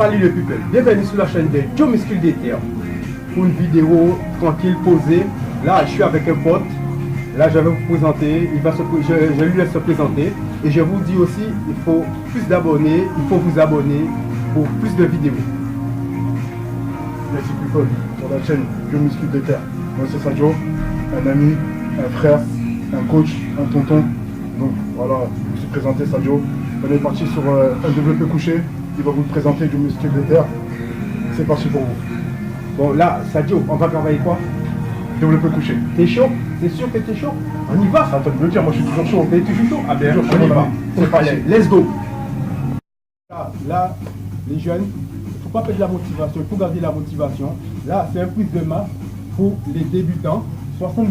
Salut les people, bienvenue sur la chaîne de Joe Muscle Déter pour une vidéo tranquille, posée. Là, je suis avec un pote. Là, je vais vous présenter. Je lui laisse se présenter. Et je vous dis aussi, il faut plus d'abonnés. Il faut vous abonner pour plus de vidéos. Merci people sur la chaîne Joe Muscle Déter. Moi c'est Sadio, un ami, un frère, un coach, un tonton. Donc voilà, je me suis présenté Sadio. On est parti sur un développé couché. Il va vous présenter Joe Muscle Déter. C'est parti pour vous. Bon, là, Sadio, on va travailler quoi? Développé couché. T'es chaud? T'es sûr que t'es chaud? On y va? C'est à toi de me le dire, moi je suis toujours chaud. T'es toujours chaud? Ah bien, Toujours chaud, on y mon va. ami. C'est parti. Allez, let's go. Là, les jeunes, il ne faut pas perdre la motivation, il faut garder la motivation. Là, c'est un prise de masse pour les débutants. 70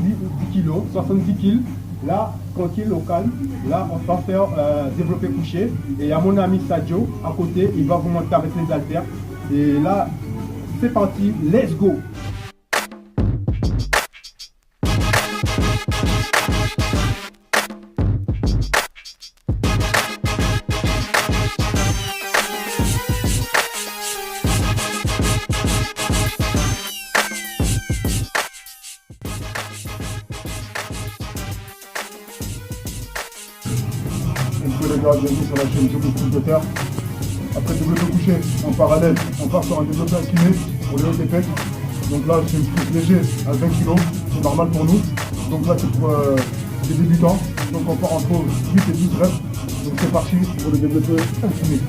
kg, 70 kg. Là, tranquille, au calme. Là, on va faire développer couché. Et il y a mon ami Sadio à côté, il va vous monter avec les haltères. Et là, c'est parti, let's go. Vous pouvez les gars, bienvenue sur la chaîne Joe Muscle Déter. Après le développé couché, en parallèle, on part sur un développé incliné pour les hauts des pecs. Donc là, c'est une prise léger à 20 kg, c'est normal pour nous. Donc là, c'est pour les débutants. Donc on part entre 8 et 12 reps. Donc c'est parti pour le développé incliné.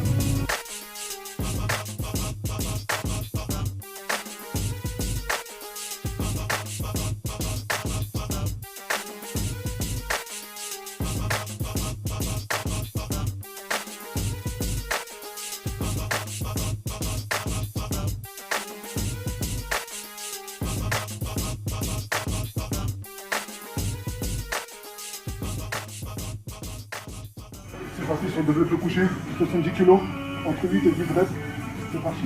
C'est parti sur le développé couché, 70 kg, entre 8 et 10 reps. C'est parti.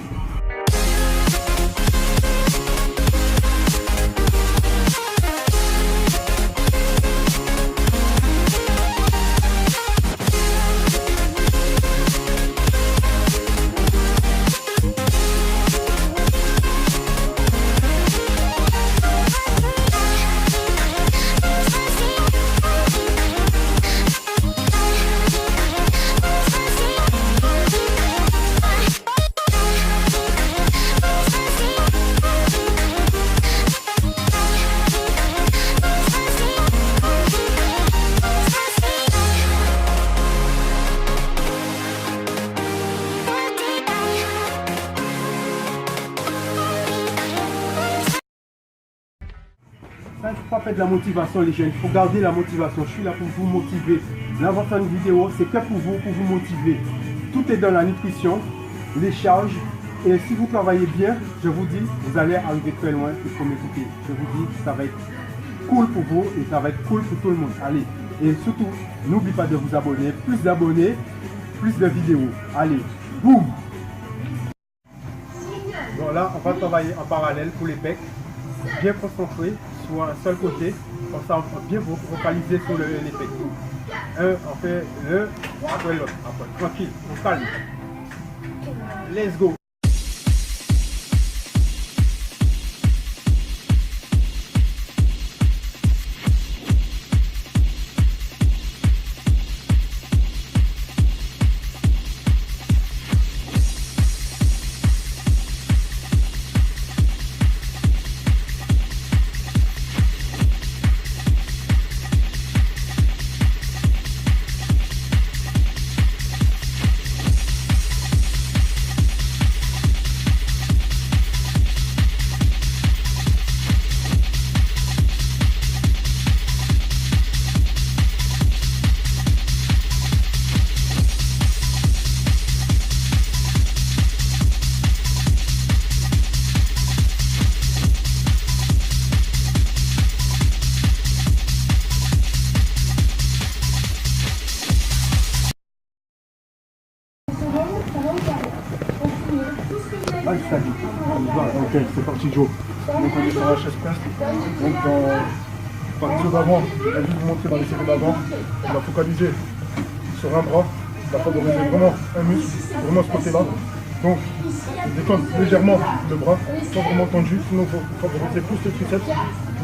Il ne faut pas perdre la motivation les jeunes, il faut garder la motivation. Je suis là pour vous motiver. L'invention de vidéo, c'est que pour vous motiver. Tout est dans la nutrition, les charges. Et si vous travaillez bien, je vous dis, vous allez arriver très loin. Il faut m'écouter. Je vous dis, ça va être cool pour vous et ça va être cool pour tout le monde. Allez, et surtout, n'oubliez pas de vous abonner. Plus d'abonnés, plus de vidéos. Allez, boum! Bon là, on va travailler en parallèle pour les pecs. Bien concentré sur un seul côté, comme ça on peut bien vous focaliser sur les pecs. On fait le après l'autre, après tranquille, on calme. Let's go. Ah, ça dit. Ok, c'est parti Joe. Donc on est sur la chaise presse. Donc dans partie d'avant, on a vu vous montrer dans les séries d'avant, on va focaliser sur un bras, on va favoriser vraiment un muscle, vraiment ce côté-là. Donc, je détends légèrement le bras, pas vraiment tendu, sinon il faut favoriser plus le triceps,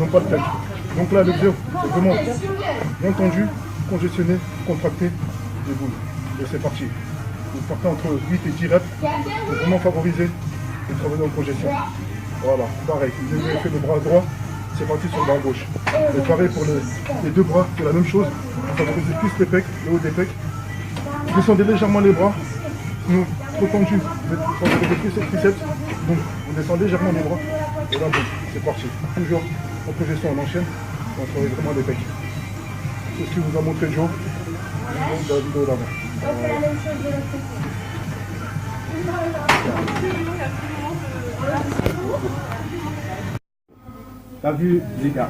non pas le pec. Donc là, l'exercice, c'est vraiment bien tendu, congestionné, contracté, déboule. Et c'est parti. Vous partez entre 8 et 10 reps pour vraiment favoriser le travail en congestion. Voilà, pareil, vous avez fait le bras droit, c'est parti sur le bras gauche. Et pareil pour les deux bras, c'est la même chose. Vous favorisez plus les pecs, le haut des pecs. Descendez légèrement les bras, sinon trop tendu, vous favorisez plus les triceps. Donc on descend légèrement les bras. Et là, bon, c'est parti. Toujours en congestion, on enchaîne, on travaille vraiment les pecs. C'est ce qui vous a montré Joe dans la vidéo d'avant. On fait la même chose de l'autre côté. T'as vu les gars,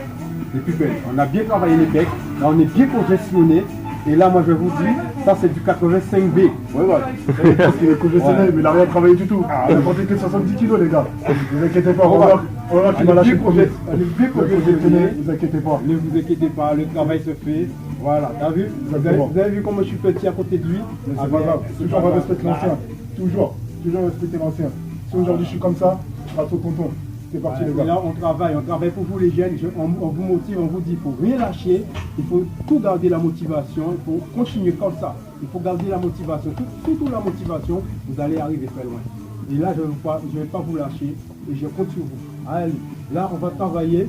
les plus belles. On a bien travaillé les pecs, là on est bien congestionné. Et là moi je vous dis, ça c'est du 85B. Ouais, ouais. Parce qu'il est congestionné, mais il n'a rien travaillé du tout. Il a porté que 70 kilos, les gars. Ne vous inquiétez pas, on va voir qui va lâcher le premier. On est bien congestionné. Ne vous inquiétez pas. Ne vous inquiétez pas, le travail se fait. Voilà, t'as vu, vous avez vu comment je suis petit à côté de lui. Mais c'est pas grave. Toujours on va respecter l'ancien. Toujours respecter l'ancien. Si aujourd'hui je suis comme ça, grâce au tonton. C'est parti les gars. Là on travaille pour vous les jeunes, on vous motive, on vous dit il faut rien lâcher, il faut tout garder la motivation, il faut continuer comme ça, il faut garder la motivation, surtout la motivation, vous allez arriver très loin. Et là je ne vais pas vous lâcher et je compte sur vous. Allez, là on va travailler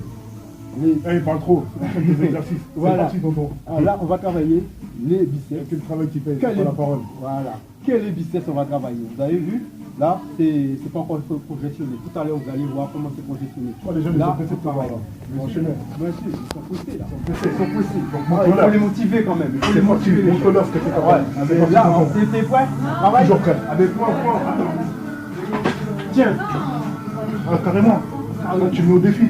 il parle trop, des exercices. Voilà. C'est parti tonton. Là on va travailler les biceps. Quel travail qui paye, Quel c'est pas la parole. Voilà. Quels les biceps on va travailler? Vous avez vu? Là, c'est pas encore congestionné. Tout à l'heure, vous allez voir comment c'est congestionné. Oh, les jeunes, là, ils sont pressés de voir là. Ils vont enchaîner. Monsieur, ils sont pressés là. Ils sont pressés. Donc, Il faut les motiver quand même. Il faut les motiver. Montre-leur ce que tu es capable. Mais là, t'es prêt? Travaille. Toujours prêt. Avec point. Tiens. Ah, carrément. Là, tu me mets au défi.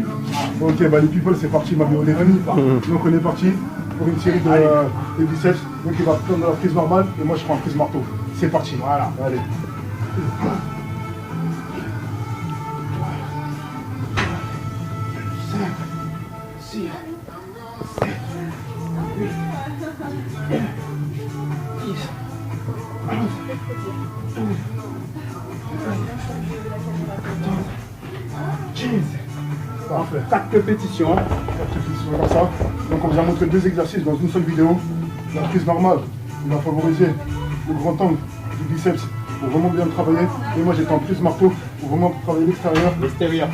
Ok, bah les people, c'est parti, m'a mis au défi. Donc, on est parti pour une série de biceps. Donc, il va prendre la prise normale et moi, je prends la prise marteau. C'est parti. Voilà. Allez. 6, 7, 8, 9, 10, 11, 12, 15. Parfait. 4 répétitions. 4 répétitions comme ça. Donc on vous a montré 2 exercices dans une seule vidéo. La prise normale, il va favoriser le grand angle du biceps pour vraiment bien le travailler. Et moi j'étais en prise marteau pour vraiment travailler l'extérieur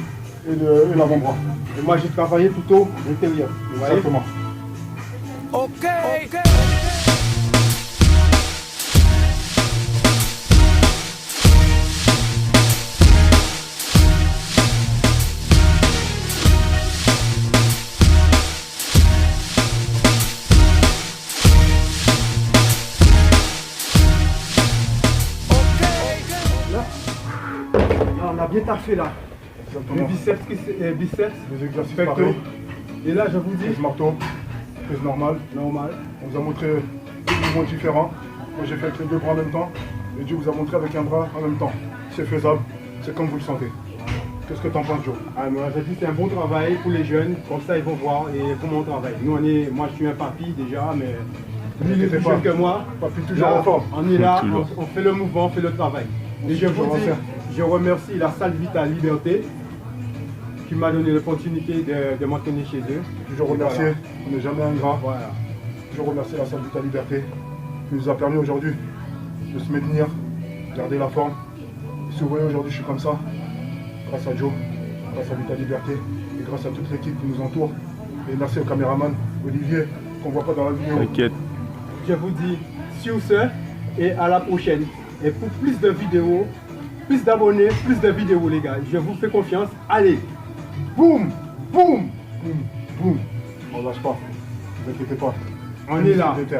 et l'avant-bras. Et moi j'ai travaillé plutôt l'intérieur. Exactement. Ok. Là, on a bien taffé là. Les biceps, Les exercices pectoraux. pareils. Et là, je vous dis, Prise marteau, prise normale. normal. On vous a montré deux mouvements différents. Moi j'ai fait avec les 2 bras en même temps. Et Dieu vous a montré avec un bras en même temps. C'est faisable, c'est comme vous le sentez. Qu'est-ce que tu en penses, Joe? Moi, je dis c'est un bon travail pour les jeunes, comme ça ils vont voir et comment on travaille. Nous, moi je suis un papy déjà, mais lui il est plus jeune que moi. Papy toujours Là, en forme. on est là, on fait le mouvement, on fait le travail. Et je vous dis, je remercie la salle Vital Liberté qui m'a donné l'opportunité de m'entraîner chez eux. Toujours remercier, Voilà. on n'est jamais ingrat. Voilà. Toujours remercier la salle Vita Liberté qui nous a permis aujourd'hui de se maintenir, garder la forme. Et si vous voyez aujourd'hui je suis comme ça, grâce à Joe, grâce à Vita Liberté et grâce à toute l'équipe qui nous entoure. Et merci au caméraman Olivier qu'on ne voit pas dans la vidéo. T'inquiète. Je vous dis sur ce et à la prochaine. Et pour plus de vidéos, plus d'abonnés, plus de vidéos les gars. Je vous fais confiance. Allez, Boum, boum, boum, boum. On ne lâche pas, ne vous inquiétez pas. on est là. Déter.